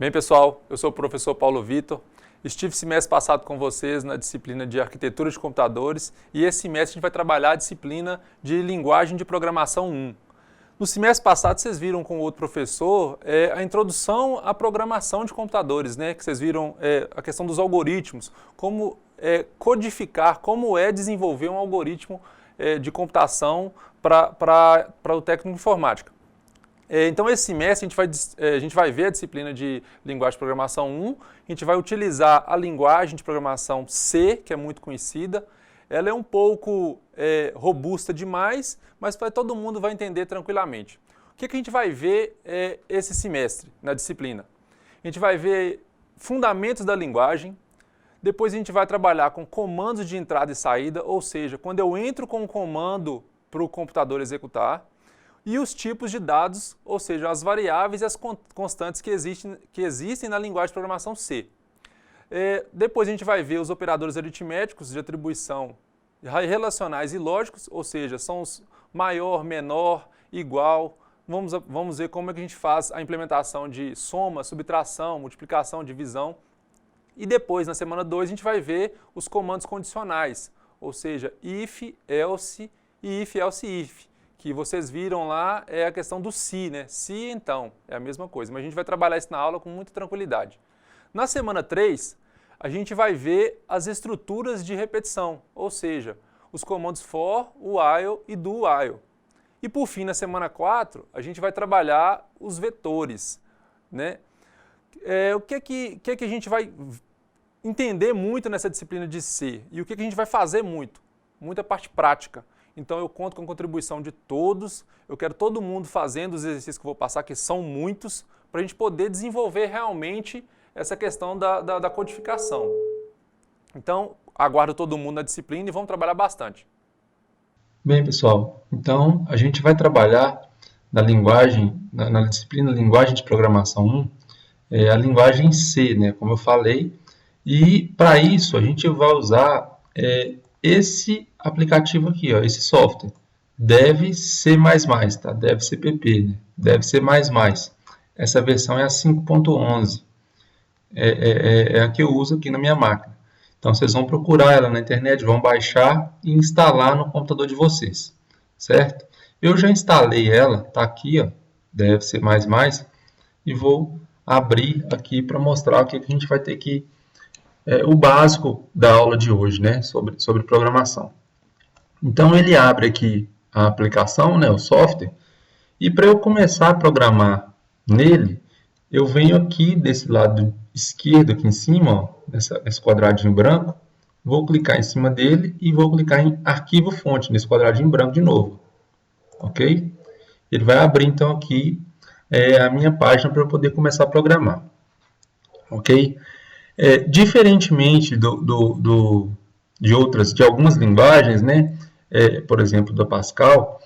Bem, pessoal, eu sou o professor Paulo Vitor. Estive semestre passado com vocês na disciplina de Arquitetura de Computadores e esse semestre a gente vai trabalhar a disciplina de Linguagem de Programação 1. No semestre passado vocês viram com o outro professor a introdução à programação de computadores, né? Que vocês viram a questão dos algoritmos, como codificar, como desenvolver um algoritmo de computação para o técnico de informática. Então, esse semestre a gente vai ver a disciplina de Linguagem de Programação 1, a gente vai utilizar a linguagem de programação C, que é muito conhecida. Ela é um pouco robusta demais, mas todo mundo vai entender tranquilamente. O que a gente vai ver esse semestre na disciplina? A gente vai ver fundamentos da linguagem, depois a gente vai trabalhar com comandos de entrada e saída, ou seja, quando eu entro com um comando para o computador executar, e os tipos de dados, ou seja, as variáveis e as constantes que existem na linguagem de programação C. Depois a gente vai ver os operadores aritméticos de atribuição relacionais e lógicos, ou seja, são os maior, menor, igual. Vamos ver como é que a gente faz a implementação de soma, subtração, multiplicação, divisão. E depois, na semana 2, a gente vai ver os comandos condicionais, ou seja, if, else e if, else, if. Que vocês viram lá é a questão do se, né? Se, então, é a mesma coisa. Mas a gente vai trabalhar isso na aula com muita tranquilidade. Na semana 3, a gente vai ver as estruturas de repetição, ou seja, os comandos for, while e do while. E por fim, na semana 4, a gente vai trabalhar os vetores, né? O que a gente vai entender muito nessa disciplina de C? E o que a gente vai fazer muito? Muita parte prática. Então eu conto com a contribuição de todos, eu quero todo mundo fazendo os exercícios que eu vou passar, que são muitos, para a gente poder desenvolver realmente essa questão da codificação. Então, aguardo todo mundo na disciplina e vamos trabalhar bastante. Bem, pessoal, então a gente vai trabalhar na linguagem, na disciplina Linguagem de Programação 1, a linguagem C, né, como eu falei, e para isso a gente vai usar esse aplicativo aqui, ó, esse software, deve ser mais, tá? Deve ser PP, né? Deve ser mais. Essa versão é a 5.11, é a que eu uso aqui na minha máquina. Então vocês vão procurar ela na internet, vão baixar e instalar no computador de vocês, certo? Eu já instalei ela, tá aqui, ó, deve ser mais, e vou abrir aqui para mostrar o que a gente vai ter que o básico da aula de hoje, né, sobre programação. Então ele abre aqui a aplicação, né, o software, e para eu começar a programar nele, eu venho aqui desse lado esquerdo, aqui em cima, ó, nesse quadradinho branco, vou clicar em cima dele e vou clicar em arquivo fonte, nesse quadradinho branco de novo, ok? Ele vai abrir então aqui a minha página para eu poder começar a programar, ok? Diferentemente de algumas linguagens, né? Por exemplo, da Pascal,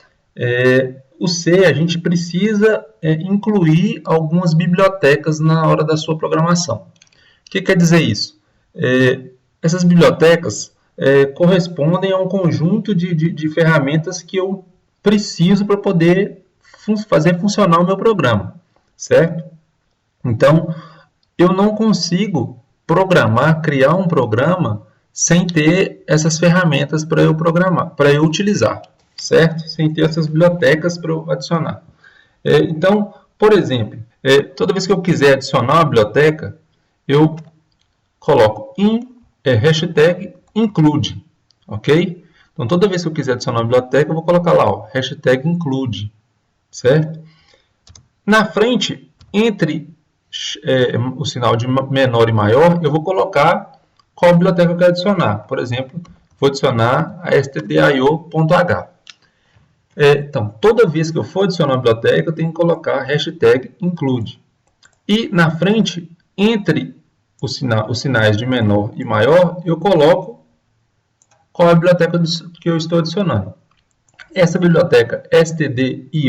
o C a gente precisa incluir algumas bibliotecas na hora da sua programação. O que quer dizer isso? Essas bibliotecas correspondem a um conjunto de ferramentas que eu preciso para poder fazer funcionar o meu programa, certo? Então, eu não consigo criar um programa sem ter essas ferramentas para eu programar, para eu utilizar, certo? Sem ter essas bibliotecas para eu adicionar. Então, por exemplo, toda vez que eu quiser adicionar uma biblioteca, eu coloco hashtag include, ok? Então, toda vez que eu quiser adicionar uma biblioteca, eu vou colocar lá, ó, hashtag include, certo? Na frente, entre o sinal de menor e maior, eu vou colocar qual biblioteca eu quero adicionar. Por exemplo, vou adicionar a stdio.h. Então, toda vez que eu for adicionar uma biblioteca, eu tenho que colocar hashtag include. E na frente, entre os sinais de menor e maior, eu coloco qual é a biblioteca que eu estou adicionando. Essa biblioteca stdio.h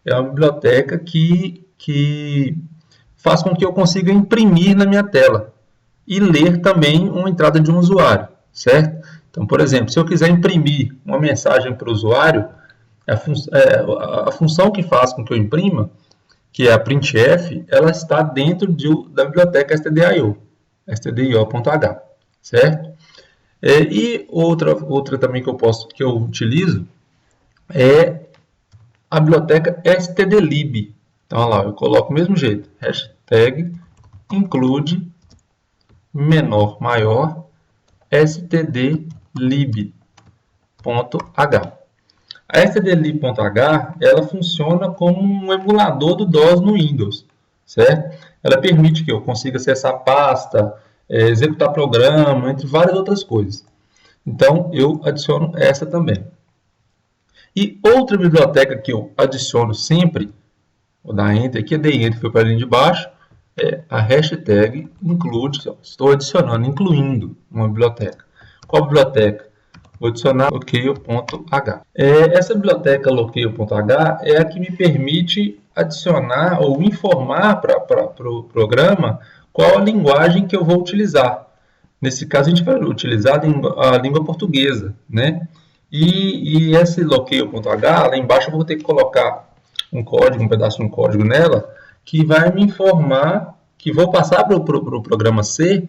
é uma biblioteca que faz com que eu consiga imprimir na minha tela e ler também uma entrada de um usuário, certo? Então, por exemplo, se eu quiser imprimir uma mensagem para o usuário, a função que faz com que eu imprima que é a printf, ela está dentro da biblioteca stdio, stdio.h, certo? E outra também que eu utilizo é a biblioteca stdlib. Então, olha lá, eu coloco o mesmo jeito, hashtag include menor maior stdlib.h. A stdlib.h, ela funciona como um emulador do DOS no Windows, certo? Ela permite que eu consiga acessar pasta, executar programa, entre várias outras coisas. Então, eu adiciono essa também. E outra biblioteca que eu adiciono sempre, vou dar Enter aqui, dei Enter, foi para a linha de baixo, é a hashtag include, estou adicionando, incluindo uma biblioteca. Qual biblioteca? Vou adicionar locale.h. Essa biblioteca locale.h é a que me permite adicionar ou informar para o programa qual a linguagem que eu vou utilizar. Nesse caso, a gente vai utilizar a língua portuguesa, né? E esse locale.h, lá embaixo eu vou ter que colocar um código, um pedaço de um código nela, que vai me informar, que vou passar para o programa C,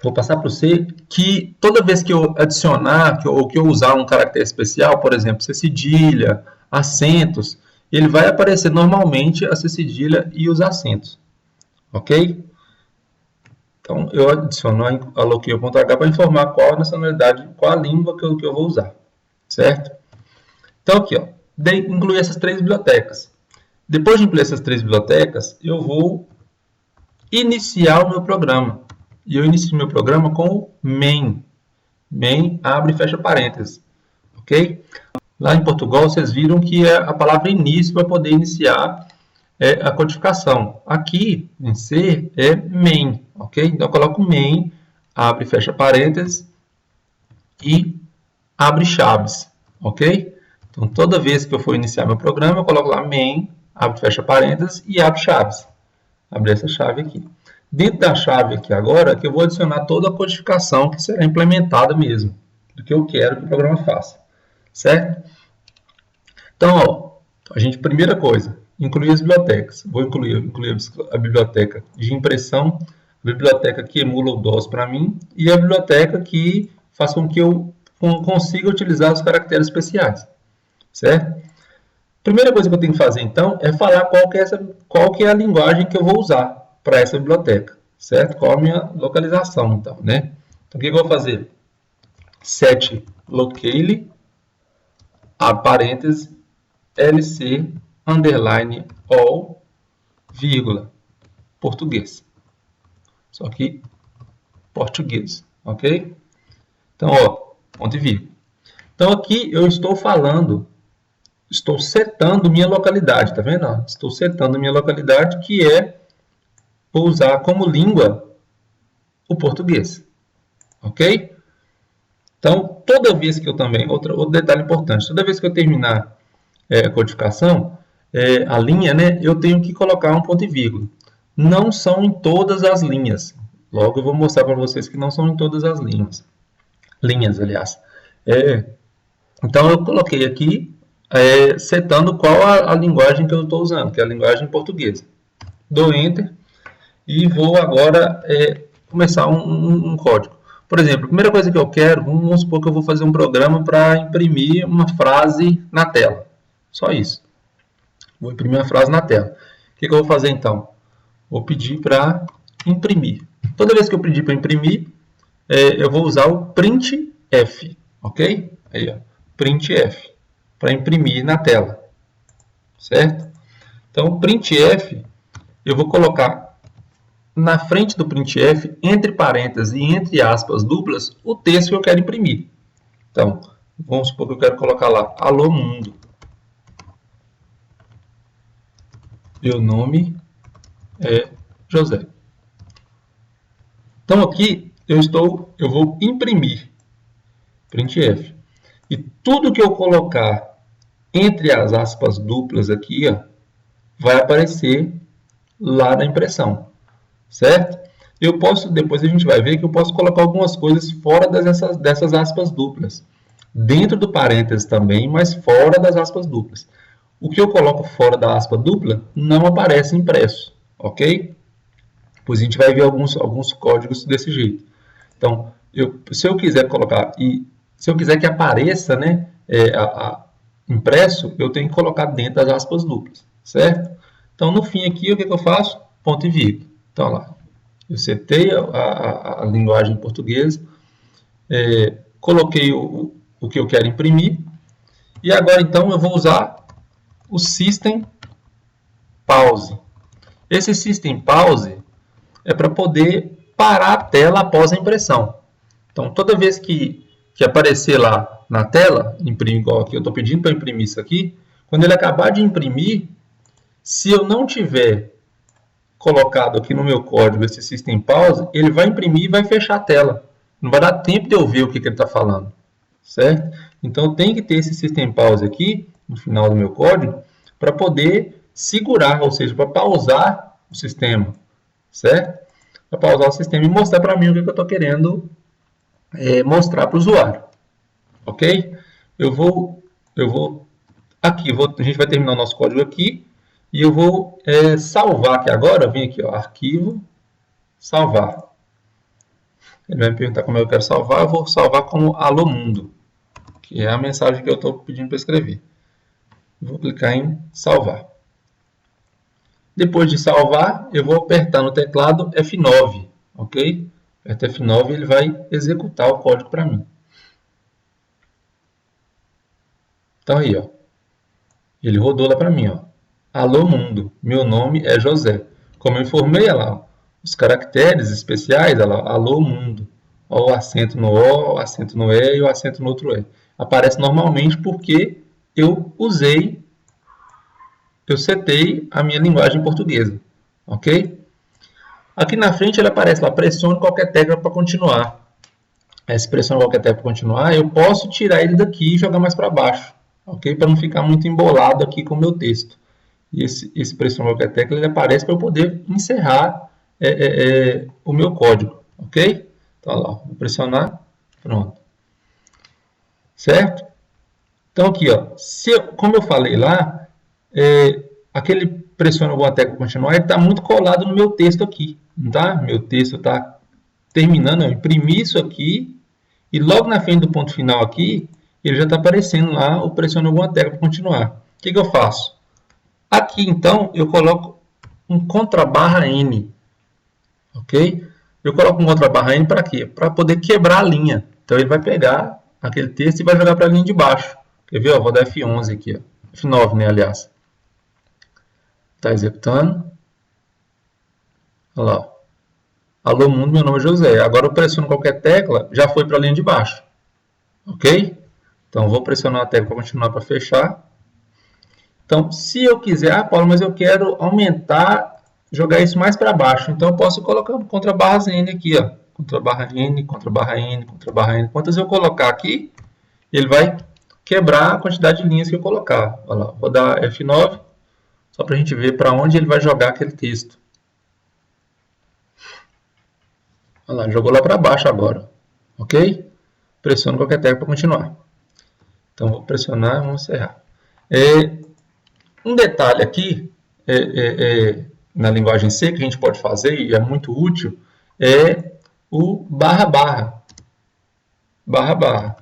vou passar para o C, que toda vez que eu adicionar, ou que eu usar um caractere especial, por exemplo, C cedilha, acentos, ele vai aparecer normalmente a C cedilha e os acentos, ok? Então, eu adiciono a locale.h para informar qual a nacionalidade, qual a língua que eu vou usar, certo? Então, aqui, ó, incluir essas três bibliotecas. Depois de incluir essas três bibliotecas, eu vou iniciar o meu programa. E eu inicio meu programa com o main. Main, abre e fecha parênteses, ok? Lá em Portugal, vocês viram que a palavra início vai poder iniciar a codificação. Aqui, em C, é main, ok? Então, eu coloco main, abre e fecha parênteses e abre chaves, ok? Então, toda vez que eu for iniciar meu programa, eu coloco lá main, abre e fecha parênteses e abre chaves. Abre essa chave aqui. Dentro da chave aqui agora, que eu vou adicionar toda a codificação que será implementada mesmo, do que eu quero que o programa faça, certo? Então, ó, primeira coisa, incluir as bibliotecas. Vou incluir a biblioteca de impressão, a biblioteca que emula o DOS para mim e a biblioteca que faça com que eu consiga utilizar os caracteres especiais, certo? Primeira coisa que eu tenho que fazer, então, é falar qual que é a linguagem que eu vou usar para essa biblioteca, certo? Qual a minha localização, então, né? Então, o que eu vou fazer? Set locale, abre parênteses, lc, underline, all, vírgula, português. Só que português, ok? Então, ó, ponto e vírgula. Então, aqui eu estou setando minha localidade, tá vendo? Estou setando minha localidade, que vou usar como língua o português, ok? Então, toda vez que eu também, outro detalhe importante, toda vez que eu terminar a codificação, a linha, né, eu tenho que colocar um ponto e vírgula. Não são em todas as linhas. Logo eu vou mostrar para vocês que não são em todas as linhas, aliás. Então, eu coloquei aqui, setando qual a linguagem que eu estou usando, que é a linguagem portuguesa. Dou Enter e vou agora começar um código. Por exemplo, a primeira coisa que eu quero, vamos supor que eu vou fazer um programa para imprimir uma frase na tela. Só isso. Vou imprimir uma frase na tela. O que eu vou fazer então? Vou pedir para imprimir. Toda vez que eu pedir para imprimir, eu vou usar o printf, ok? Aí, ó, printf, para imprimir na tela, certo? Então, printf, eu vou colocar na frente do printf, entre parênteses e entre aspas duplas, o texto que eu quero imprimir. Então, vamos supor que eu quero colocar lá, alô mundo. Meu nome é José. Então, aqui eu vou imprimir printf. E tudo que eu colocar entre as aspas duplas aqui, ó, vai aparecer lá na impressão, certo? Eu posso, depois a gente vai ver que eu posso colocar algumas coisas fora dessas aspas duplas. Dentro do parênteses também, mas fora das aspas duplas. o que eu coloco fora da aspa dupla não aparece impresso, ok? Pois a gente vai ver alguns códigos desse jeito. Então, se eu quiser colocar, e se eu quiser que apareça, né, impresso, eu tenho que colocar dentro das aspas duplas, certo? Então, no fim aqui, o que eu faço? Ponto e vírgula. Então, lá, eu setei a linguagem portuguesa, coloquei o que eu quero imprimir, e agora, então, eu vou usar o System Pause. Esse System Pause é para poder parar a tela após a impressão. Então, toda vez que aparecer lá na tela, imprimir igual aqui, eu estou pedindo para imprimir isso aqui, quando ele acabar de imprimir, se eu não tiver colocado aqui no meu código esse System Pause, ele vai imprimir e vai fechar a tela. Não vai dar tempo de eu ver o que ele está falando, certo? Então, eu tenho que ter esse System Pause aqui, no final do meu código, para poder segurar, ou seja, para pausar o sistema, certo? Para pausar o sistema e mostrar para mim o que eu estou querendo mostrar para o usuário, ok? Eu vou aqui, a gente vai terminar o nosso código aqui, e eu vou salvar aqui agora, vem aqui, ó, arquivo, salvar. Ele vai me perguntar como eu quero salvar, eu vou salvar como Alô Mundo, que é a mensagem que eu estou pedindo para escrever. Vou clicar em salvar. Depois de salvar, eu vou apertar no teclado F9, ok? Aperta F9 e ele vai executar o código para mim. Então aí, ó, ele rodou lá para mim, ó. Alô Mundo, meu nome é José. Como eu informei, olha lá, os caracteres especiais, olha lá, Alô Mundo. Ó, o acento no O, o acento no E e o acento no outro E. Aparece normalmente porque eu setei a minha linguagem portuguesa, ok? Aqui na frente ele aparece lá, pressione qualquer tecla para continuar. Essa pressione qualquer tecla para continuar, eu posso tirar ele daqui e jogar mais para baixo, ok? Para não ficar muito embolado aqui com o meu texto. E esse pressione qualquer tecla ele aparece para eu poder encerrar o meu código, ok? Então, lá, vou pressionar, pronto. Certo? Então, aqui, ó, como eu falei lá, aquele pressiona alguma tecla para continuar, ele está muito colado no meu texto aqui, tá? Meu texto está terminando, eu imprimi isso aqui, e logo na frente do ponto final aqui, ele já está aparecendo lá o pressiona alguma tecla para continuar. O que eu faço? Aqui, então, eu coloco um contrabarra N, ok? Eu coloco um contrabarra N para quê? Para poder quebrar a linha. Então, ele vai pegar aquele texto e vai jogar para a linha de baixo. Quer ver? Ó, vou dar F11 aqui, ó. F9, né, aliás. Está executando. Olha lá. Alô Mundo, meu nome é José. Agora eu pressiono qualquer tecla, já foi para a linha de baixo. Ok? Então, vou pressionar a tecla para continuar, para fechar. Então, se eu quiser, Paulo, mas eu quero aumentar, jogar isso mais para baixo. Então, eu posso colocar contrabarras N aqui, ó. Contrabarra N, contrabarra N, contrabarra N. Quantas eu colocar aqui, ele vai quebrar a quantidade de linhas que eu colocar. Olha lá, vou dar F9, só para a gente ver para onde ele vai jogar aquele texto. Olha lá, jogou lá para baixo agora. Ok? Pressiono qualquer tecla para continuar. Então, vou pressionar e vamos encerrar. Um detalhe aqui, na linguagem C, que a gente pode fazer, e é muito útil, é o barra barra. Barra barra.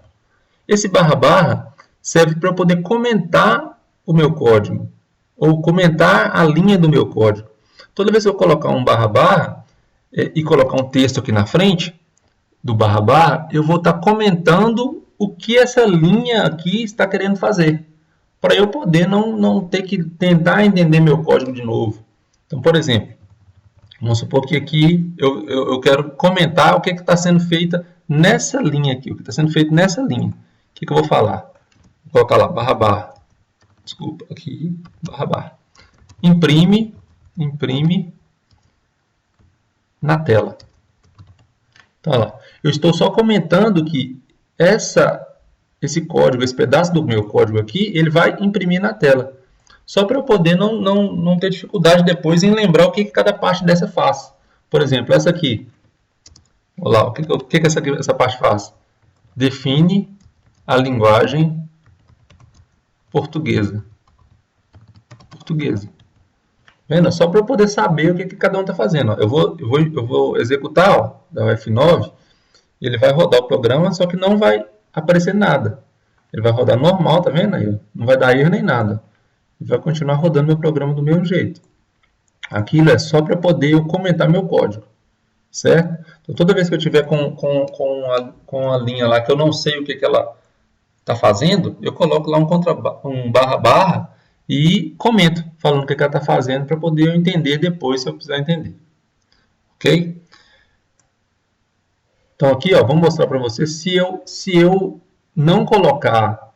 Esse barra barra serve para eu poder comentar o meu código, ou comentar a linha do meu código. Toda vez que eu colocar um barra barra e colocar um texto aqui na frente do barra barra, eu vou estar comentando o que essa linha aqui está querendo fazer, para eu poder não ter que tentar entender meu código de novo. Então, por exemplo, vamos supor que aqui eu quero comentar o que está sendo feito nessa linha aqui, o que está sendo feito nessa linha. O que eu vou falar? Vou colocar lá, barra barra. Desculpa, aqui, barra barra. Imprime na tela. Então, olha lá. Eu estou só comentando que esse código, esse pedaço do meu código aqui, ele vai imprimir na tela. Só para eu poder não ter dificuldade depois em lembrar o que cada parte dessa faz. Por exemplo, essa aqui. Olha lá, o que essa parte faz? Define a linguagem portuguesa. portuguesa. Vendo? Só para eu poder saber o que cada um está fazendo. Ó. Eu vou executar, ó, da F9, ele vai rodar o programa, só que não vai aparecer nada. Ele vai rodar normal, tá vendo aí? Não vai dar erro nem nada. Ele vai continuar rodando meu programa do mesmo jeito. Aquilo é só para poder eu comentar meu código, certo? Então, toda vez que eu tiver com a linha lá que eu não sei o que ela está fazendo, eu coloco lá um barra e comento, falando o que ela está fazendo para poder eu entender depois se eu precisar entender. Ok? Então aqui, ó, vou mostrar para você se eu não colocar,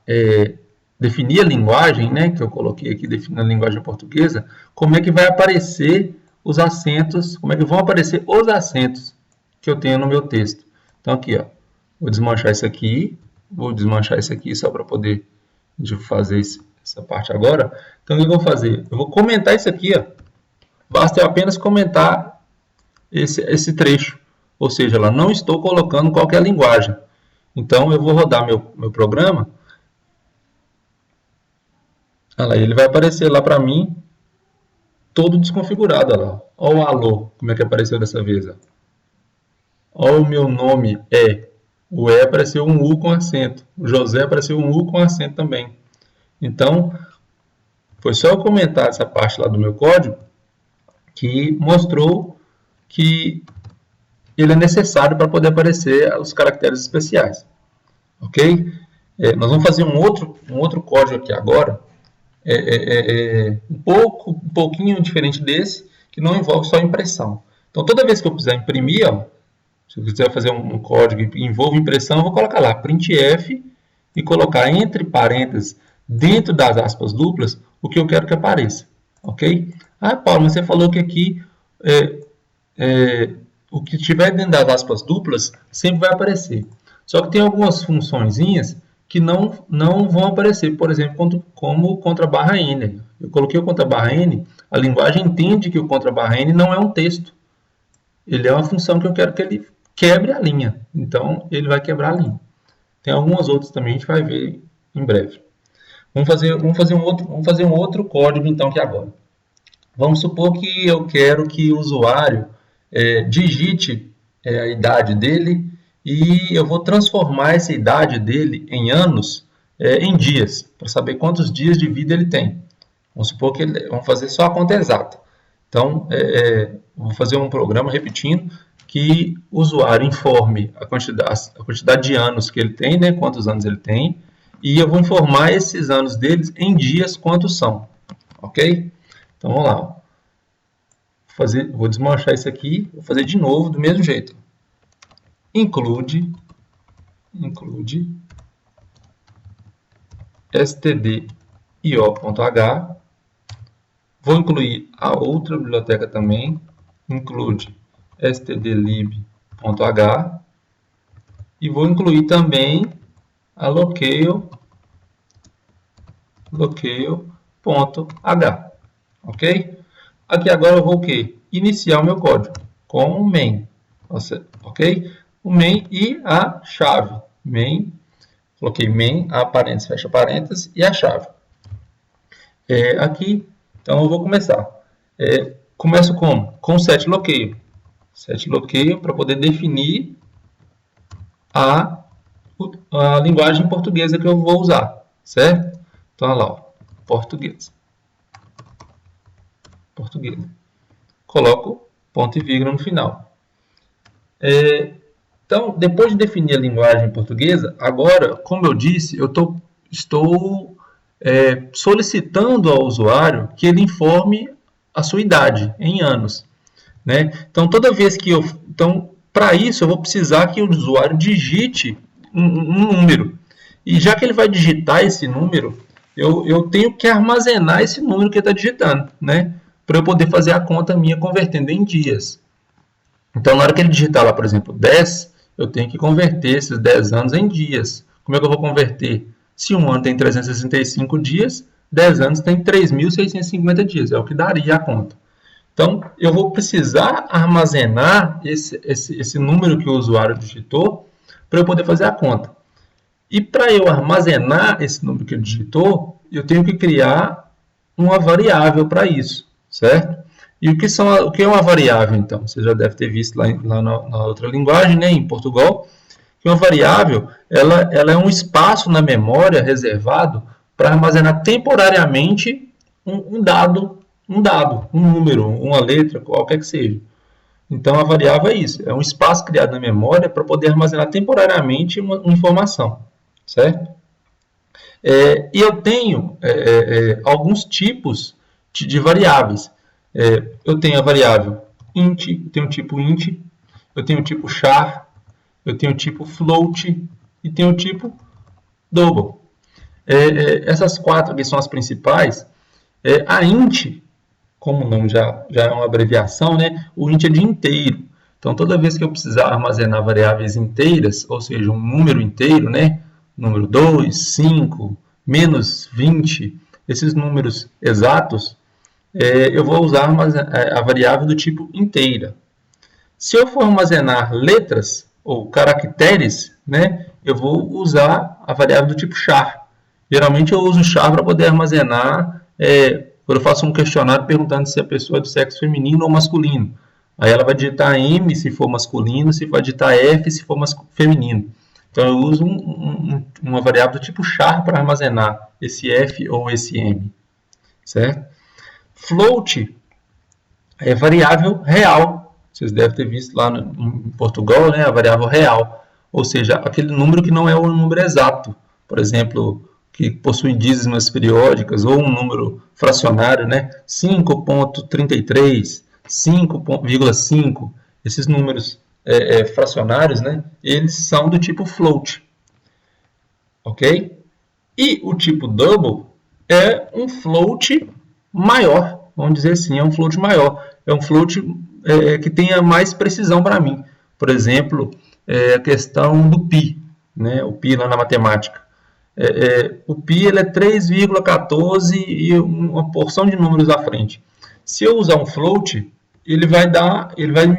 definir a linguagem, né, que eu coloquei aqui, definir a linguagem portuguesa, como é que vai aparecer os acentos, como é que vão aparecer os acentos que eu tenho no meu texto. Então aqui, ó, vou desmanchar isso aqui só para poder fazer essa parte agora. Então o que eu vou fazer? Eu vou comentar isso aqui, ó. Basta eu apenas comentar esse trecho. Ou seja, lá não estou colocando qualquer linguagem. Então, eu vou rodar meu programa. Olha lá, ele vai aparecer lá para mim, todo desconfigurado. Olha lá. Olha o alô, como é que apareceu dessa vez. Olha o meu nome, é. O E apareceu um U com acento. O José apareceu um U com acento também. Então, foi só eu comentar essa parte lá do meu código que mostrou que ele é necessário para poder aparecer os caracteres especiais. Ok? Nós vamos fazer um outro código aqui agora, um pouquinho diferente desse, que não envolve só impressão. Então, toda vez que eu precisar imprimir, ó, se eu quiser fazer um código que envolve impressão, eu vou colocar lá printf e colocar entre parênteses, dentro das aspas duplas, o que eu quero que apareça. Ok? Ah, Paulo, você falou que aqui o que estiver dentro das aspas duplas sempre vai aparecer. Só que tem algumas funçõezinhas que não vão aparecer, por exemplo, como contra barra N. Eu coloquei o contra barra N, a linguagem entende que o contra barra N não é um texto. Ele é uma função que eu quero que ele quebre a linha. Então, ele vai quebrar a linha. Tem algumas outras também, a gente vai ver em breve. Vamos fazer um outro código, então, aqui agora. Vamos supor que eu quero que o usuário digite a idade dele e eu vou transformar essa idade dele em anos em dias, para saber quantos dias de vida ele tem. Vamos supor que vamos fazer só a conta exata. Então, vou fazer um programa repetindo que o usuário informe a quantidade de anos que ele tem, né, quantos anos ele tem, e eu vou informar esses anos deles em dias quantos são. Ok? Então, vamos lá. Vou desmanchar isso aqui, vou fazer de novo do mesmo jeito. Include stdio.h. Vou incluir a outra biblioteca também. Include stdlib.h. E vou incluir também a locale.h. Ok? Aqui agora eu vou o quê? Iniciar o meu código com o main. Ok? O main e a chave. Main, coloquei main, a parênteses, fecha parênteses, e a chave. Aqui, então eu vou começar. Começo como? Com setLocale. setLocale para poder definir a linguagem portuguesa que eu vou usar. Certo? Então, olha lá, ó, português. Coloco ponto e vírgula no final. Então, depois de definir a linguagem portuguesa, agora, como eu disse, eu estou solicitando ao usuário que ele informe a sua idade em anos. Né? Então, toda vez que para isso, eu vou precisar que o usuário digite um número. E já que ele vai digitar esse número, eu tenho que armazenar esse número que ele está digitando, né? Para eu poder fazer a conta minha convertendo em dias. Então, na hora que ele digitar lá, por exemplo, 10, eu tenho que converter esses 10 anos em dias. Como é que eu vou converter? Se um ano tem 365 dias, 10 anos tem 3.650 dias. É o que daria a conta. Então, eu vou precisar armazenar esse número que o usuário digitou para eu poder fazer a conta. E para eu armazenar esse número que ele digitou, eu tenho que criar uma variável para isso, certo? E o que é uma variável, então? Você já deve ter visto lá na outra linguagem, né, em Portugal, que uma variável ela é um espaço na memória reservado para armazenar temporariamente um dado, um número, uma letra, qualquer que seja. Então, a variável é isso, é um espaço criado na memória para poder armazenar temporariamente uma informação, certo? E eu tenho alguns tipos de variáveis. Eu tenho a variável int, eu tenho o tipo int, eu tenho o tipo char, eu tenho o tipo float e tenho o tipo double. Essas quatro aqui são as principais. A int, como o nome já é uma abreviação, né? O int é de inteiro. Então, toda vez que eu precisar armazenar variáveis inteiras, ou seja, um número inteiro, né? Número 2, 5, menos 20, esses números exatos, eu vou usar a variável do tipo inteira. Se eu for armazenar letras ou caracteres, né, eu vou usar a variável do tipo char. Geralmente eu uso char para poder armazenar, quando eu faço um questionário perguntando se a pessoa é do sexo feminino ou masculino. Aí ela vai digitar M se for masculino, se vai digitar F se for feminino. Então eu uso uma variável do tipo char para armazenar esse F ou esse M, certo? Float é variável real. Vocês devem ter visto lá em Portugal, né, a variável real, ou seja, aquele número que não é um número exato, por exemplo, que possui dízimas periódicas ou um número fracionário, né, 5.33, 5,5, esses números fracionários, né, eles são do tipo float, ok? E o tipo double é um float maior, vamos dizer assim, é um float maior, é um float que tenha mais precisão para mim. Por exemplo, a questão do π, né, o π lá na matemática. O π ele é 3,14 e uma porção de números à frente. Se eu usar um float, ele vai me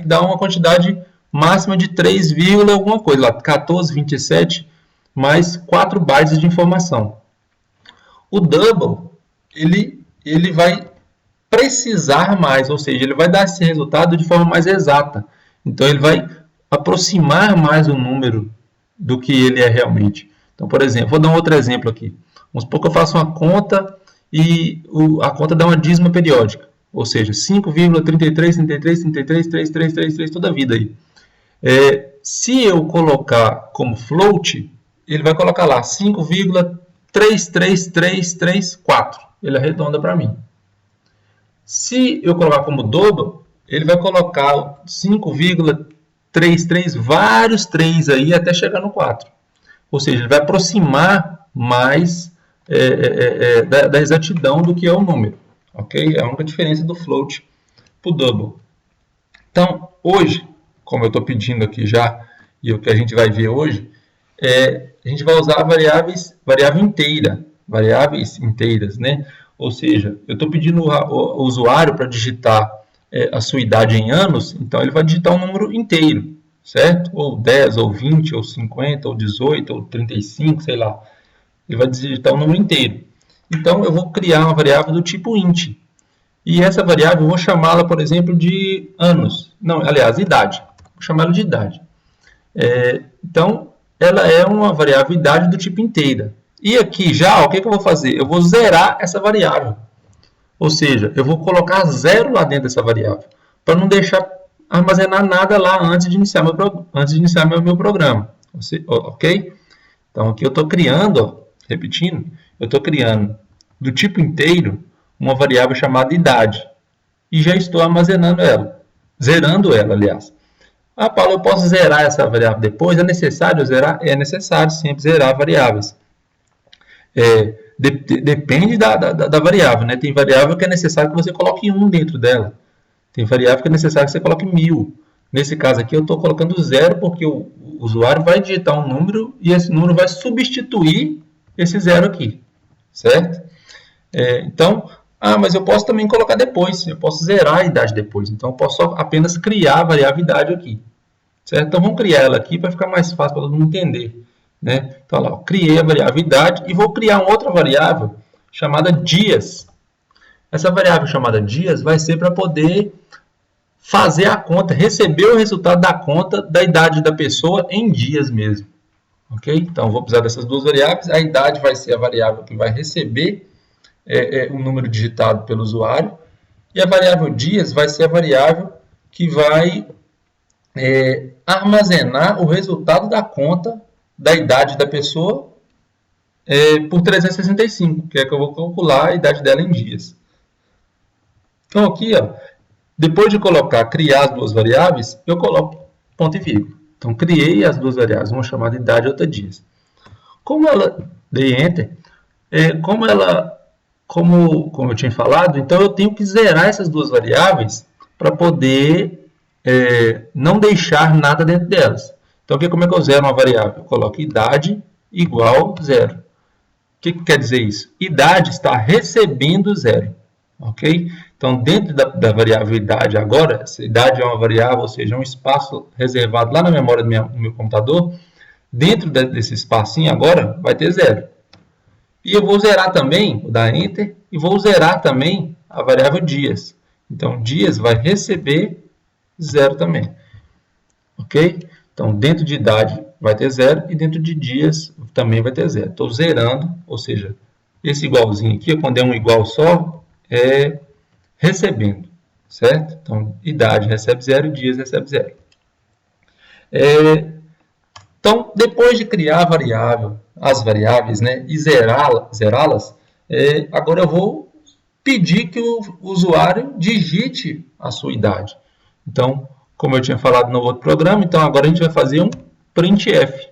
dar uma quantidade máxima de 3, alguma coisa, lá, 14, 27, mais 4 bytes de informação. O double, ele vai precisar mais, ou seja, ele vai dar esse resultado de forma mais exata. Então, ele vai aproximar mais o número do que ele é realmente. Então, por exemplo, vou dar um outro exemplo aqui. Vamos supor que eu faço uma conta e a conta dá uma dízima periódica, ou seja, 5,33, toda a vida aí. Se eu colocar como float, ele vai colocar lá 5,33334. Ele arredonda para mim. Se eu colocar como double, ele vai colocar 5,33, vários 3 aí, até chegar no 4. Ou seja, ele vai aproximar mais da exatidão do que é o número. Ok? É a única diferença do float para o double. Então, hoje, como eu estou pedindo aqui já, e o que a gente vai ver hoje, a gente vai usar variáveis inteiras, né? Ou seja, eu estou pedindo o usuário para digitar a sua idade em anos, então ele vai digitar um número inteiro, certo? Ou 10, ou 20, ou 50, ou 18, ou 35, sei lá. Ele vai digitar um número inteiro. Então, eu vou criar uma variável do tipo int. E essa variável eu vou chamá-la, por exemplo, de anos. Não, aliás, idade. Vou chamá-la de idade. Então, ela é uma variável idade do tipo inteira. E aqui já, o que eu vou fazer? Eu vou zerar essa variável. Ou seja, eu vou colocar 0 lá dentro dessa variável, para não deixar armazenar nada lá antes de iniciar meu programa. Ok? Então, aqui eu estou criando, repetindo, eu estou criando do tipo inteiro uma variável chamada idade. E já estou armazenando ela. Zerando ela, aliás. Ah, Paulo, eu posso zerar essa variável depois? É necessário zerar? É necessário sempre zerar variáveis. Depende da variável, né? Tem variável que é necessário que você coloque 1 dentro dela. Tem variável que é necessário que você coloque 1000. Nesse caso aqui eu estou colocando 0 porque o usuário vai digitar um número e esse número vai substituir esse 0 aqui, certo? Então, mas eu posso também colocar depois, eu posso zerar a idade depois, então eu posso apenas criar a variável idade aqui, certo? Então vamos criar ela aqui para ficar mais fácil para todo mundo entender, né? Então lá, criei a variável idade e vou criar uma outra variável chamada dias. Essa variável chamada dias vai ser para poder fazer a conta, receber o resultado da conta da idade da pessoa em dias mesmo. Ok? Então, vou precisar dessas duas variáveis. A idade vai ser a variável que vai receber o número digitado pelo usuário. E a variável dias vai ser a variável que vai armazenar o resultado da conta da idade da pessoa por 365, que é que eu vou calcular a idade dela em dias. Então, aqui, ó, depois de criar as duas variáveis, eu coloco ponto e vírgula. Então, criei as duas variáveis, uma chamada idade e outra dias. Como dei Enter, como eu tinha falado, então eu tenho que zerar essas duas variáveis para poder não deixar nada dentro delas. Então, como é que eu zero uma variável? Eu coloco idade igual zero. O que quer dizer isso? Idade está recebendo zero. Ok? Então, dentro da variável idade agora, se idade é uma variável, ou seja, um espaço reservado lá na memória do meu computador, dentro desse espacinho agora vai ter zero. E eu vou zerar também, vou dar Enter, e vou zerar também a variável dias. Então, dias vai receber zero também. Ok? Então, dentro de idade vai ter zero e dentro de dias também vai ter zero. Estou zerando, ou seja, esse igualzinho aqui, quando é um igual só, é recebendo, certo? Então, idade recebe zero e dias recebe zero. Então, depois de criar as variáveis, né, e zerá-las, agora eu vou pedir que o usuário digite a sua idade. Então, como eu tinha falado no outro programa, então agora a gente vai fazer um printf,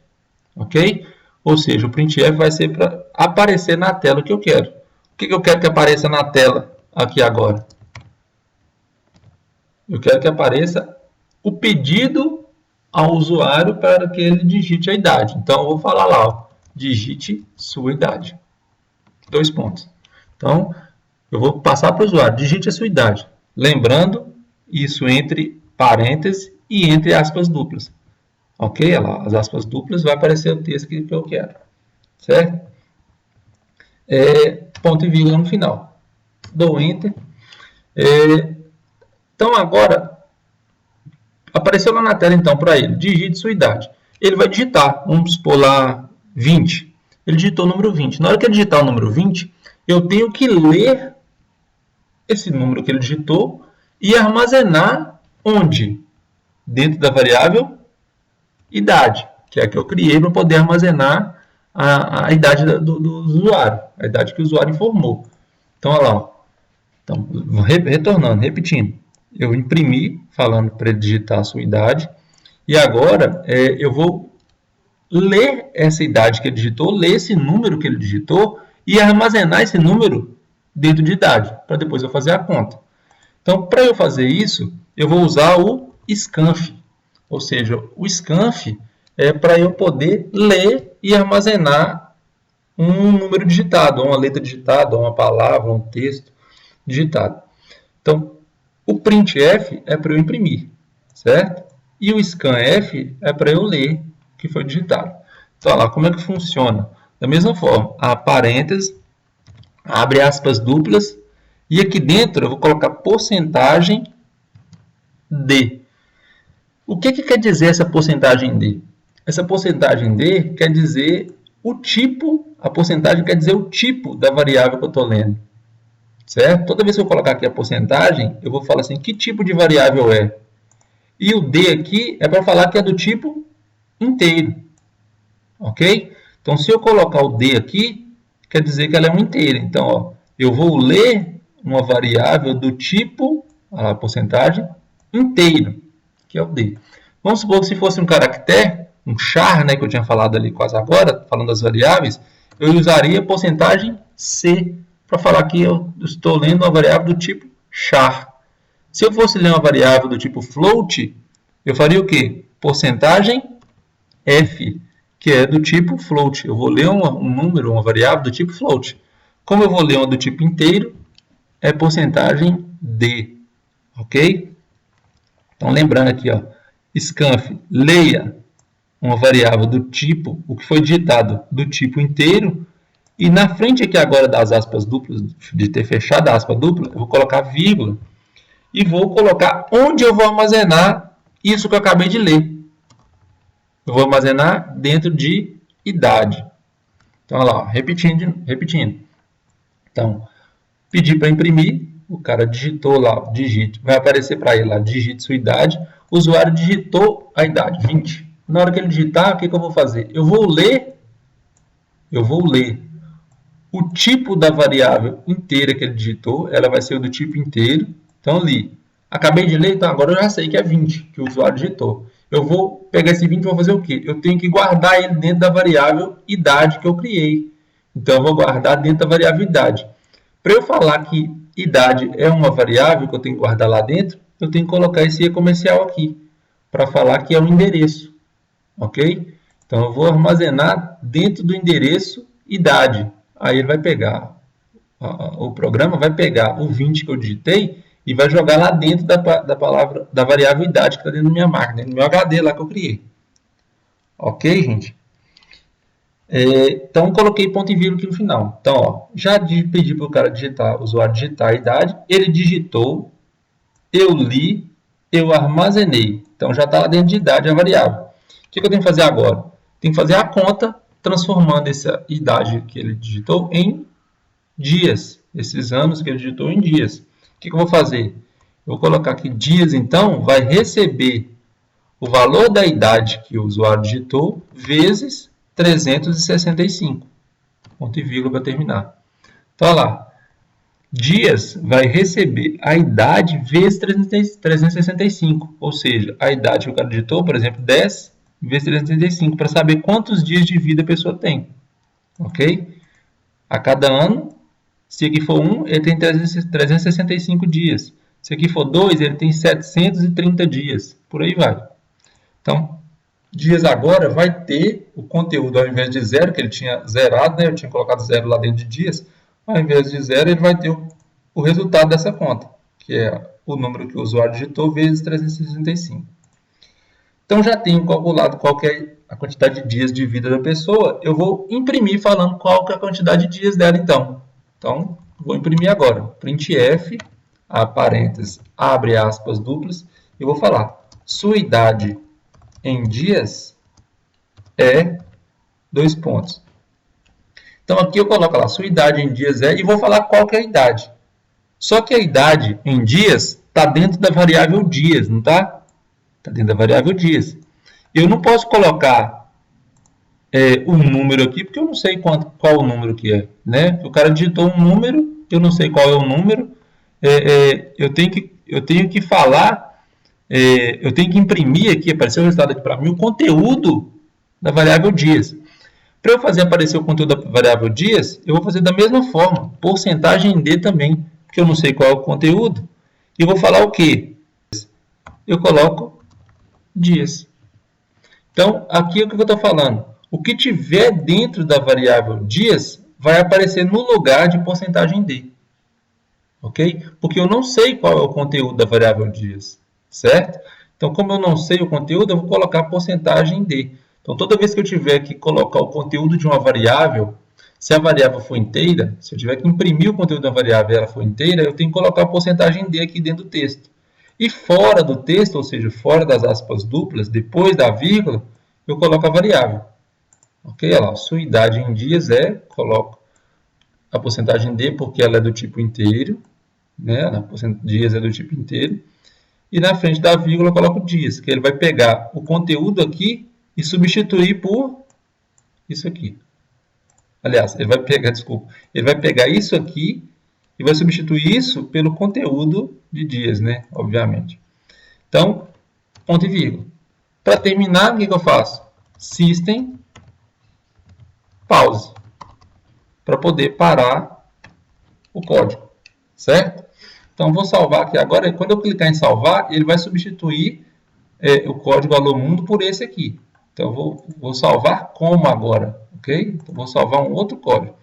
ok? Ou seja, o printf vai ser para aparecer na tela o que eu quero. O que eu quero que apareça na tela aqui agora? Eu quero que apareça o pedido ao usuário para que ele digite a idade. Então, eu vou falar lá, ó, digite sua idade. 2 pontos. Então, eu vou passar para o usuário, digite a sua idade. Lembrando, isso entre parênteses e entre aspas duplas. Ok? Olha lá, as aspas duplas vai aparecer o texto que eu quero. Certo? Ponto e vírgula no final. Dou Enter. Então, agora, apareceu lá na tela, então, para ele. Digite sua idade. Ele vai digitar, vamos supor lá, 20. Ele digitou o número 20. Na hora que ele digitar o número 20, eu tenho que ler esse número que ele digitou e armazenar onde? Dentro da variável idade, que é a que eu criei para poder armazenar a idade do usuário, a idade que o usuário informou. Então, olha lá. Então, retornando, repetindo. Eu imprimi, falando para ele digitar a sua idade. E agora, eu vou ler essa idade que ele digitou, ler esse número que ele digitou e armazenar esse número dentro de idade, para depois eu fazer a conta. Então, para eu fazer isso, eu vou usar o scanf. Ou seja, o scanf é para eu poder ler e armazenar um número digitado, ou uma letra digitada, ou uma palavra, um texto digitado. Então, o printf é para eu imprimir, certo? E o scanf é para eu ler o que foi digitado. Então, olha lá, como é que funciona? Da mesma forma, a parênteses, abre aspas duplas, e aqui dentro eu vou colocar porcentagem D. O que quer dizer essa porcentagem D? Essa porcentagem D quer dizer o tipo, a porcentagem quer dizer o tipo da variável que eu estou lendo. Certo? Toda vez que eu colocar aqui a porcentagem, eu vou falar assim, que tipo de variável é? E o D aqui é para falar que é do tipo inteiro. Ok? Então, se eu colocar o D aqui, quer dizer que ela é um inteiro. Então, ó, eu vou ler uma variável do tipo, a porcentagem, inteiro, que é o D. Vamos supor que se fosse um caractere, um char, né, que eu tinha falado ali quase agora, falando das variáveis, eu usaria a porcentagem C, para falar que eu estou lendo uma variável do tipo char. Se eu fosse ler uma variável do tipo float, eu faria o quê? Porcentagem F, que é do tipo float. Eu vou ler um número, uma variável do tipo float. Como eu vou ler uma do tipo inteiro, é porcentagem D. Ok? Então, lembrando aqui, ó, scanf, leia uma variável do tipo, o que foi digitado do tipo inteiro, E na frente aqui agora das aspas duplas, de ter fechado a aspa dupla, eu vou colocar vírgula e vou colocar onde eu vou armazenar isso que eu acabei de ler. Eu vou armazenar dentro de idade. Então, olha lá, repetindo. Então, pedir para imprimir, o cara digitou lá, digite, vai aparecer para ele lá, digite sua idade. O usuário digitou a idade, 20. Na hora que ele digitar, o que eu vou fazer? Eu vou ler o tipo da variável inteira que ele digitou, ela vai ser do tipo inteiro. Então, li. Acabei de ler, então agora eu já sei que é 20, que o usuário digitou. Eu vou pegar esse 20 e vou fazer o quê? Eu tenho que guardar ele dentro da variável idade que eu criei. Então, eu vou guardar dentro da variável idade. Para eu falar que idade é uma variável que eu tenho que guardar lá dentro, eu tenho que colocar esse E comercial aqui, para falar que é o endereço. Ok? Então, eu vou armazenar dentro do endereço idade. Aí ele vai pegar, o programa vai pegar o 20 que eu digitei e vai jogar lá dentro da palavra, da variável idade que está dentro da minha máquina, no meu HD lá que eu criei. Ok, gente? Então, coloquei ponto e vírgula aqui no final. Então, ó, já pedi para o cara digitar, o usuário digitar a idade, ele digitou, eu li, eu armazenei. Então, já está lá dentro de idade a variável. O que eu tenho que fazer agora? Tenho que fazer a conta transformando essa idade que ele digitou em dias. Esses anos que ele digitou em dias. O que eu vou fazer? Eu vou colocar aqui dias, então, vai receber o valor da idade que o usuário digitou vezes 365. Ponto e vírgula para terminar. Então, olha lá. Dias vai receber a idade vezes 365. Ou seja, a idade que o cara digitou, por exemplo, 10 vezes 365, para saber quantos dias de vida a pessoa tem. Ok? A cada ano, se aqui for 1, ele tem 365 dias. Se aqui for 2, ele tem 730 dias. Por aí vai. Então, dias agora vai ter o conteúdo, ao invés de 0, que ele tinha zerado, né? Eu tinha colocado 0 lá dentro de dias. Ao invés de 0, ele vai ter o resultado dessa conta, que é o número que o usuário digitou vezes 365. Então, já tenho calculado qual que é a quantidade de dias de vida da pessoa. Eu vou imprimir falando qual que é a quantidade de dias dela, então. Então, vou imprimir agora. Printf, a parênteses, abre aspas duplas, e vou falar. Sua idade em dias é 2 pontos. Então, aqui eu coloco lá, sua idade em dias é, e vou falar qual que é a idade. Só que a idade em dias está dentro da variável dias, não está? Está dentro da variável dias. Eu não posso colocar um número aqui, porque eu não sei qual o número que é. Né? O cara digitou um número, eu não sei qual é o número. Eu tenho que falar, eu tenho que imprimir aqui, apareceu o resultado aqui para mim, o conteúdo da variável dias. Para eu fazer aparecer o conteúdo da variável dias, eu vou fazer da mesma forma, porcentagem D também, porque eu não sei qual é o conteúdo. E eu vou falar o quê? Eu coloco dias. Então, aqui é o que eu estou falando. O que tiver dentro da variável dias vai aparecer no lugar de porcentagem D. Ok? Porque eu não sei qual é o conteúdo da variável dias. Certo? Então, como eu não sei o conteúdo, eu vou colocar porcentagem D. Então, toda vez que eu tiver que colocar o conteúdo de uma variável, se a variável for inteira, se eu tiver que imprimir o conteúdo da variável e ela for inteira, eu tenho que colocar a porcentagem D aqui dentro do texto. E fora do texto, ou seja, fora das aspas duplas, depois da vírgula, eu coloco a variável. Ok? Olha lá, sua idade em dias coloco a porcentagem D, porque ela é do tipo inteiro, né? Dias é do tipo inteiro. E na frente da vírgula eu coloco dias, que ele vai pegar o conteúdo aqui e substituir por isso aqui. Aliás, ele vai pegar isso aqui e vai substituir isso pelo conteúdo de dias, né? Obviamente. Então, ponto e vírgula. Para terminar, o que eu faço? System, pause. Para poder parar o código, certo? Então, vou salvar aqui agora. Quando eu clicar em salvar, ele vai substituir o código Alô Mundo por esse aqui. Então, eu vou salvar como agora, ok? Então, vou salvar um outro código.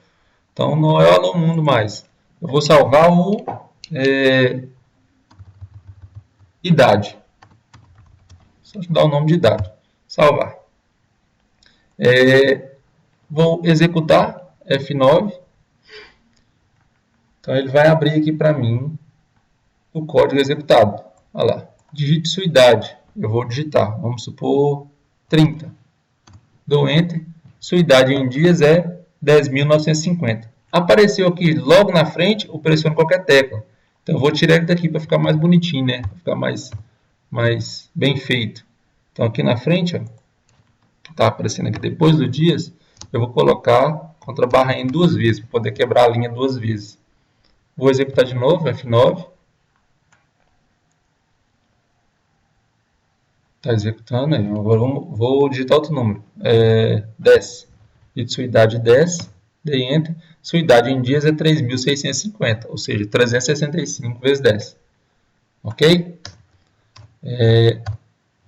Então, não é o Alô Mundo mais. Eu vou salvar o idade. Só dar o nome de idade. Salvar. Vou executar F9. Então ele vai abrir aqui para mim o código executado. Olha lá, digite sua idade. Eu vou digitar, vamos supor 30. Dou Enter. Sua idade em dias é 10.950. Apareceu aqui logo na frente, eu pressiono qualquer tecla. Então eu vou tirar ele daqui para ficar mais bonitinho, né? Para ficar mais bem feito. Então aqui na frente, ó, está aparecendo aqui depois do dias, eu vou colocar contra a barra N 2 vezes, para poder quebrar a linha 2 vezes. Vou executar de novo, F9. Está executando aí. Agora vou digitar outro número. 10. Digite sua idade 10. Dei Enter. Sua idade em dias é 3.650, ou seja, 365 vezes 10. Ok?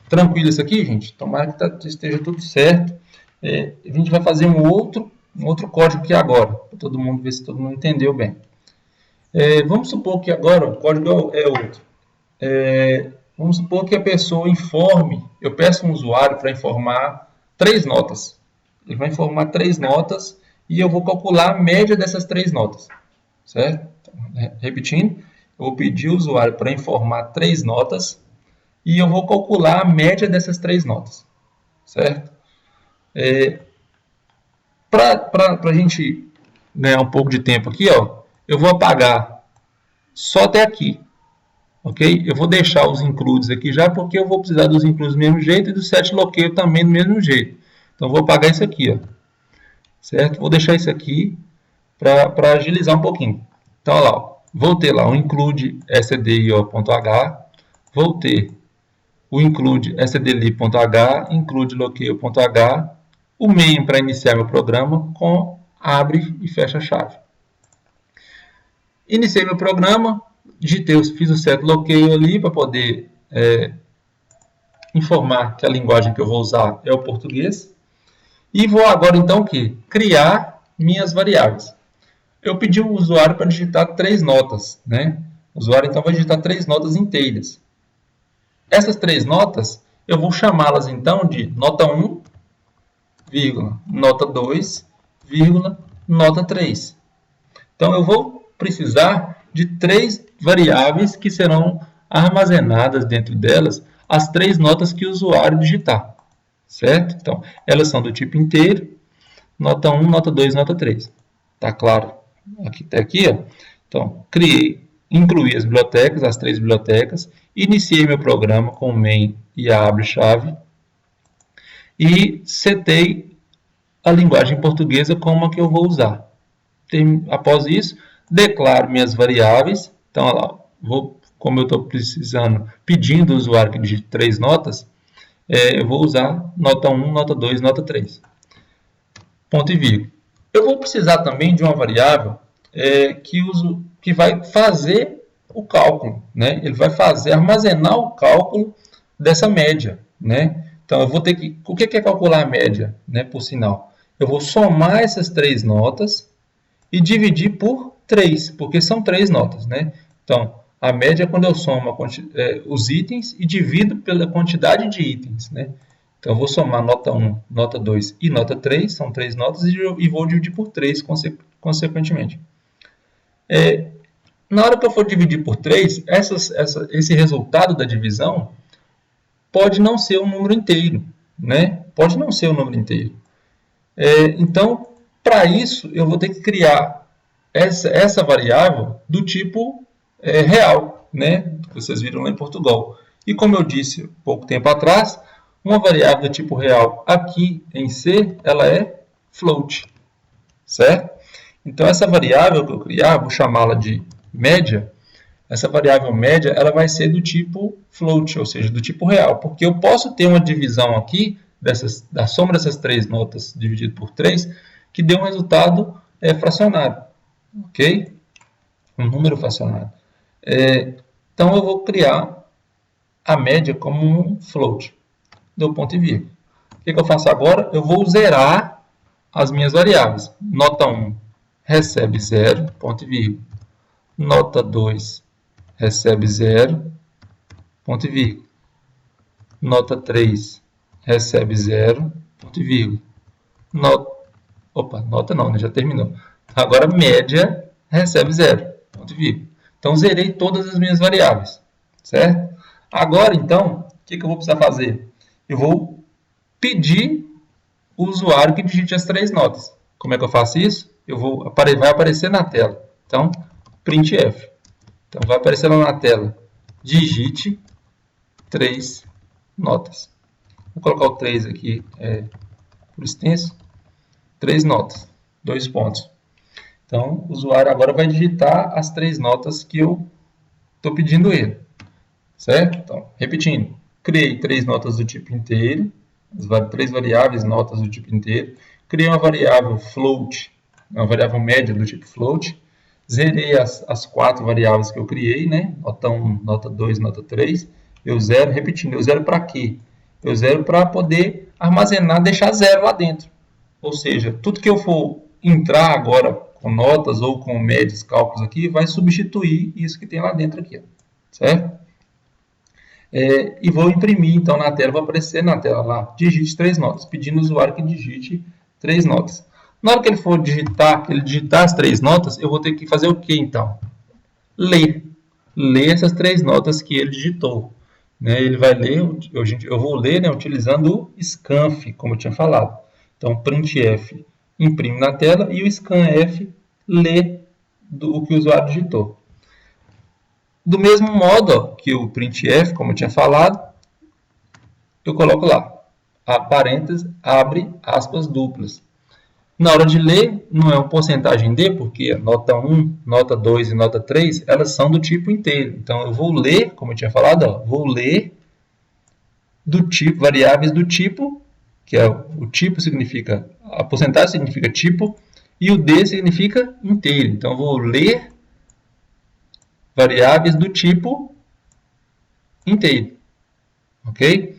Tranquilo isso aqui, gente? Tomara que esteja tudo certo. A gente vai fazer um outro código aqui agora, para todo mundo ver se todo mundo entendeu bem. Vamos supor que agora o código é outro. Vamos supor que a pessoa informe, eu peço um usuário para informar 3 notas. Ele vai informar 3 notas e eu vou calcular a média dessas 3 notas. Certo? Então, repetindo, eu vou pedir o usuário para informar 3 notas e eu vou calcular a média dessas 3 notas. Certo? Para a gente ganhar um pouco de tempo aqui, ó, eu vou apagar só até aqui. Ok? Eu vou deixar os includes aqui já, porque eu vou precisar dos includes do mesmo jeito e do set loqueio também do mesmo jeito. Então, vou apagar isso aqui. Ó. Certo? Vou deixar isso aqui para agilizar um pouquinho. Então, olha lá, vou ter lá o include stdio.h, vou ter o include stdli.h, include loqueio.h, o main para iniciar meu programa com abre e fecha a chave. Iniciei meu programa, fiz o set loqueio ali para poder informar que a linguagem que eu vou usar é o português. E vou agora então o quê? Criar minhas variáveis. Eu pedi o usuário para digitar 3 notas, né? O usuário então vai digitar 3 notas inteiras. Essas 3 notas, eu vou chamá-las então de nota 1, vírgula, nota 2, vírgula, nota 3. Então eu vou precisar de 3 variáveis que serão armazenadas dentro delas as 3 notas que o usuário digitar. Certo? Então, elas são do tipo inteiro, nota 1, nota 2, nota 3. Tá claro? Até aqui, ó. Então, incluí as bibliotecas, as 3 bibliotecas, iniciei meu programa com o main e a abre-chave e setei a linguagem portuguesa como a que eu vou usar. Após isso, declaro minhas variáveis. Então, olha lá, como eu estou pedindo ao usuário que digite 3 notas, eu vou usar nota 1, nota 2, nota 3. Ponto e vírgula. Eu vou precisar também de uma variável que vai fazer o cálculo. Né? Ele vai armazenar o cálculo dessa média. Né? Então, eu vou ter que... O que é calcular a média, né, por sinal? Eu vou somar essas 3 notas e dividir por 3, porque são 3 notas. Né? Então, a média é quando eu somo os itens e divido pela quantidade de itens. Né? Então, eu vou somar nota 1, nota 2 e nota 3, são 3 notas, e vou dividir por 3, consequentemente. Na hora que eu for dividir por 3, esse resultado da divisão pode não ser um número inteiro. Né? Pode não ser um número inteiro. Então, para isso, eu vou ter que criar essa variável do tipo real, né? Que vocês viram lá em Portugal. E como eu disse pouco tempo atrás, uma variável do tipo real aqui em C, ela é float, certo? Então essa variável que eu criar, vou chamá-la de média. Essa variável média, ela vai ser do tipo float, ou seja, do tipo real, porque eu posso ter uma divisão aqui da soma dessas 3 notas dividido por 3, que dê um resultado fracionado, ok? Um número fracionado. Então, eu vou criar a média como um float. Dou ponto e vírgula. O que eu faço agora? Eu vou zerar as minhas variáveis. Nota 1 recebe 0, ponto e vírgula. Nota 2 recebe 0, ponto e vírgula. Nota 3 recebe 0, ponto e vírgula. Opa, nota não, né? Já terminou. Agora, média recebe 0. Ponto e vírgula. Então, zerei todas as minhas variáveis, certo? Agora, então, o que eu vou precisar fazer? Eu vou pedir o usuário que digite as 3 notas. Como é que eu faço isso? Vai aparecer na tela. Então, printf. Então, vai aparecer lá na tela. Digite 3 notas. Vou colocar o 3 aqui por extenso. 3 notas. 2 pontos. Então, o usuário agora vai digitar as 3 notas que eu estou pedindo ele. Certo? Então, repetindo. Criei 3 notas do tipo inteiro. 3 variáveis notas do tipo inteiro. Criei uma variável float, uma variável média do tipo float. Zerei as 4 variáveis que eu criei, né? Nota 1, nota 2, nota 3. Eu zero, repetindo, eu zero para quê? Eu zero para poder armazenar, deixar 0 lá dentro. Ou seja, tudo que eu for entrar agora com notas ou com médias, cálculos aqui, vai substituir isso que tem lá dentro aqui, certo? E vou imprimir, então, na tela, vai aparecer na tela lá, digite 3 notas, pedindo ao usuário que digite 3 notas. Na hora que ele for digitar, que ele digitar as 3 notas, eu vou ter que fazer o que, então? Ler essas 3 notas que ele digitou. Né? Ele vai ler, eu vou ler, né, utilizando o scanf, como eu tinha falado. Então, printf imprime na tela e o scanf lê o que o usuário digitou. Do mesmo modo ó, que o printf, como eu tinha falado, eu coloco lá, a parênteses, abre aspas duplas. Na hora de ler, não é uma porcentagem D, porque nota 1, nota 2 e nota 3, elas são do tipo inteiro. Então, eu vou ler, como eu tinha falado, ó, vou ler do tipo, variáveis do tipo, que é o tipo significa, a porcentagem significa tipo, e o D significa inteiro. Então, eu vou ler variáveis do tipo inteiro, ok?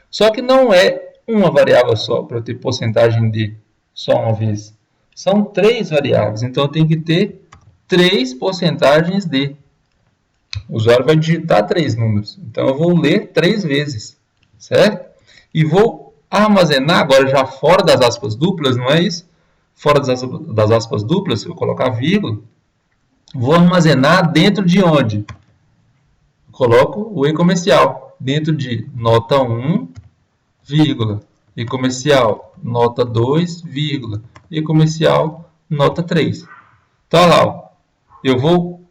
Só que não é uma variável só, para eu ter porcentagem D só uma vez. São 3 variáveis, então eu tenho que ter 3 porcentagens D. O usuário vai digitar 3 números, então eu vou ler 3 vezes, certo? E vou armazenar, agora já fora das aspas duplas, não é isso? Fora das aspas duplas, se eu colocar vírgula, vou armazenar dentro de onde? Coloco o E comercial, dentro de nota 1, vírgula, E comercial, nota 2, vírgula, E comercial, nota 3. Então, olha lá, ó, eu vou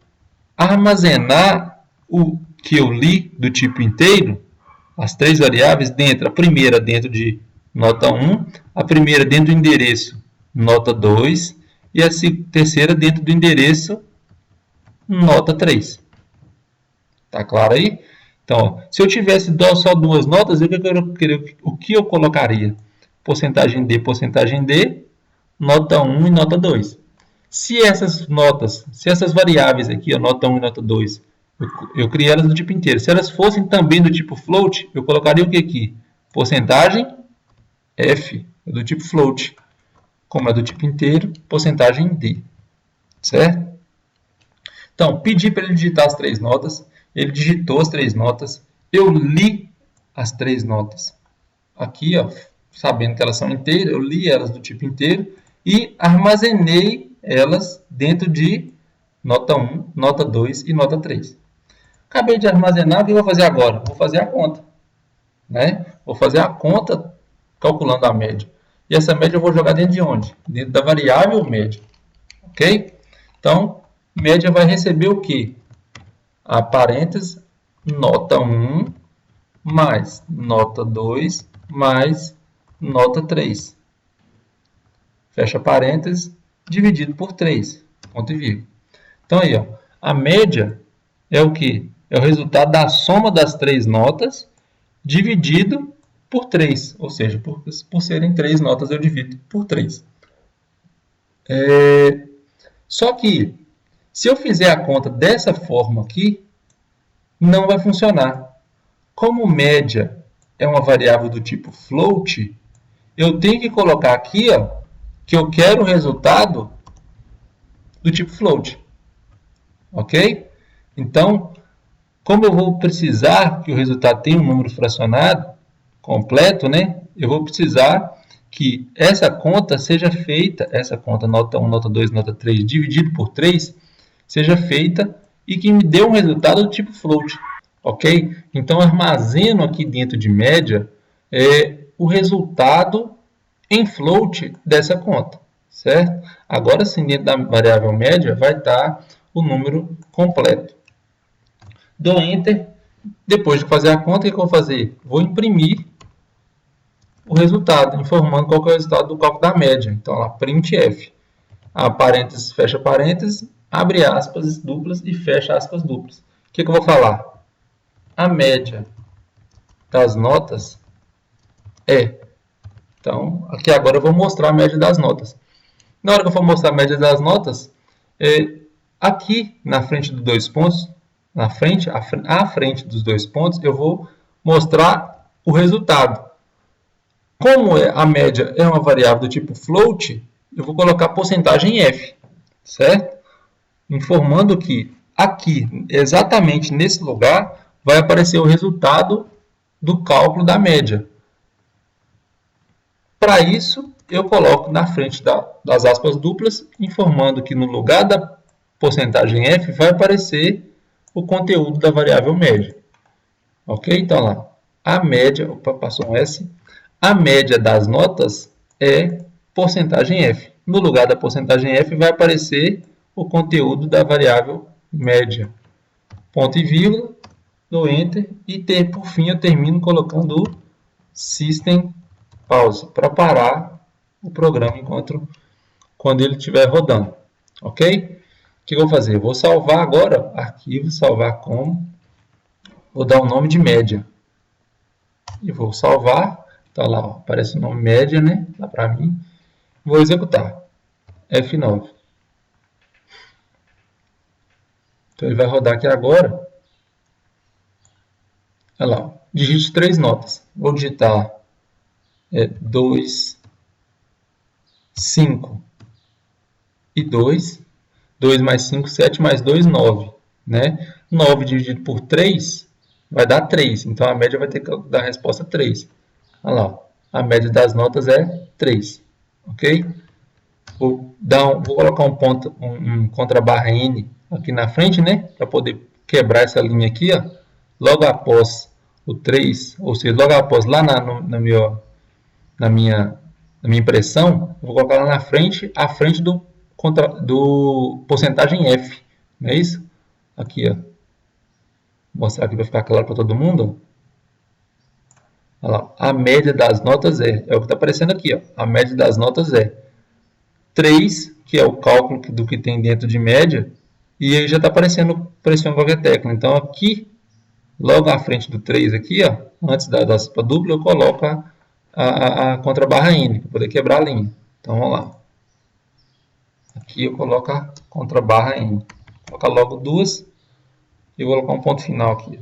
armazenar o que eu li do tipo inteiro, as 3 variáveis, dentro, a primeira dentro de nota 1, a primeira dentro do endereço nota 2 e a terceira dentro do endereço nota 3. Tá claro aí? Então, se eu tivesse só 2 notas, o que eu colocaria? Porcentagem D, nota 1 e nota 2. Se essas notas, se essas variáveis aqui, ó, nota 1 e nota 2, eu criei elas do tipo inteiro. Se elas fossem também do tipo float, eu colocaria o que aqui? Porcentagem F, do tipo float. Como é do tipo inteiro, porcentagem D. Certo? Então, pedi para ele digitar as 3 notas. Ele digitou as 3 notas. Eu li as 3 notas. Aqui, ó, sabendo que elas são inteiras, eu li elas do tipo inteiro e armazenei elas dentro de nota 1, nota 2 e nota 3. Acabei de armazenar, o que eu vou fazer agora? Vou fazer a conta. Né? Vou fazer a conta calculando a média. E essa média eu vou jogar dentro de onde? Dentro da variável média. Ok? Então, média vai receber o quê? A parênteses, nota 1 mais nota 2 mais nota 3. Fecha parênteses, dividido por 3. Ponto e vírgula. Então, aí, ó, a média é o quê? É o resultado da soma das 3 notas dividido por 3. Ou seja, por serem 3 notas, eu divido por 3. Só que, se eu fizer a conta dessa forma aqui, não vai funcionar. Como média é uma variável do tipo float, eu tenho que colocar aqui ó, que eu quero o resultado do tipo float. Ok? Então, como eu vou precisar que o resultado tenha um número fracionado completo, né? Eu vou precisar que essa conta seja feita, essa conta nota 1, nota 2, nota 3, dividido por 3, seja feita e que me dê um resultado do tipo float, ok? Então, armazeno aqui dentro de média o resultado em float dessa conta, certo? Agora sim, dentro da variável média, vai estar o número completo. Dou Enter. Depois de fazer a conta, o que eu vou fazer? Vou imprimir o resultado, informando qual que é o resultado do cálculo da média. Então, lá, printf. Parênteses, fecha parênteses, abre aspas duplas e fecha aspas duplas. O que eu vou falar? A média das notas é. Então, aqui agora eu vou mostrar a média das notas. Na hora que eu for mostrar a média das notas, aqui na frente dos dois pontos, à frente dos dois pontos, eu vou mostrar o resultado. Como a média é uma variável do tipo float, eu vou colocar porcentagem F, certo? Informando que aqui, exatamente nesse lugar, vai aparecer o resultado do cálculo da média. Para isso, eu coloco na frente das aspas duplas, informando que no lugar da porcentagem F vai aparecer o conteúdo da variável média. Ok? Então, lá, a média, passou um S, a média das notas é porcentagem F. No lugar da porcentagem F vai aparecer o conteúdo da variável média. Ponto e vírgula, dou Enter e por fim eu termino colocando o System Pause para parar o programa quando ele estiver rodando. Ok? O que eu vou fazer? Vou salvar agora, arquivo, salvar como, vou dar o nome de média. E vou salvar, tá lá, ó, aparece o nome média, né? Lá para mim. Vou executar. F9. Então ele vai rodar aqui agora. Olha lá, digite 3 notas. Vou digitar 2, 5 e 2. 2 mais 5, 7 mais 2, 9. Né? 9 dividido por 3 vai dar 3. Então a média vai ter que dar a resposta 3. Olha lá, a média das notas é 3. Ok? Vou colocar um contra barra N aqui na frente, né? Para poder quebrar essa linha aqui, ó. Logo após o 3, ou seja, logo após lá na minha impressão, eu vou colocar lá na frente, à frente do porcentagem F. Não é isso? Aqui, ó. Vou mostrar aqui para ficar claro para todo mundo. Olha lá, a média das notas é o que está aparecendo aqui, ó. A média das notas é 3, que é o cálculo do que tem dentro de média, e aí já está aparecendo pressione qualquer tecla. Então aqui, logo à frente do 3 aqui, ó, antes da aspa dupla, eu coloco a contrabarra N, para poder quebrar a linha. Então vamos lá. Aqui eu coloco a contrabarra N. Vou colocar logo 2 e vou colocar um ponto final aqui,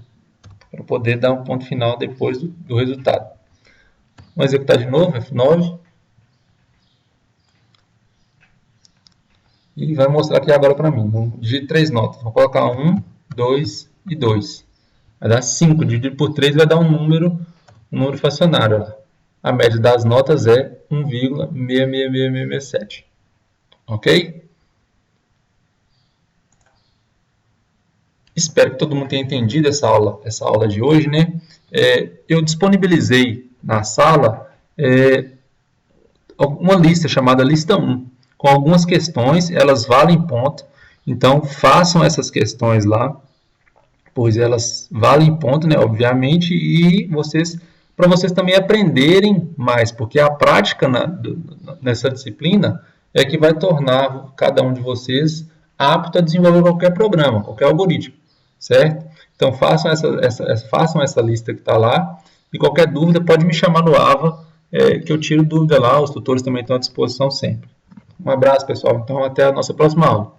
para poder dar um ponto final depois do resultado. Vamos executar de novo, F9. E vai mostrar aqui agora para mim. Vou digitar 3 notas. Vou colocar 1, 2 e 2. Vai dar 5. Dividido por 3 vai dar um número fracionário. Ó. A média das notas é 1,66667. Ok? Espero que todo mundo tenha entendido essa aula de hoje, né? Eu disponibilizei na sala uma lista chamada lista 1, com algumas questões, elas valem ponto, então façam essas questões lá, pois elas valem ponto, né, obviamente, e para vocês também aprenderem mais, porque a prática nessa disciplina é que vai tornar cada um de vocês apto a desenvolver qualquer programa, qualquer algoritmo, certo? Então façam essa lista que está lá, e qualquer dúvida pode me chamar no AVA, que eu tiro dúvida lá, os tutores também estão à disposição sempre. Um abraço, pessoal. Então, até a nossa próxima aula.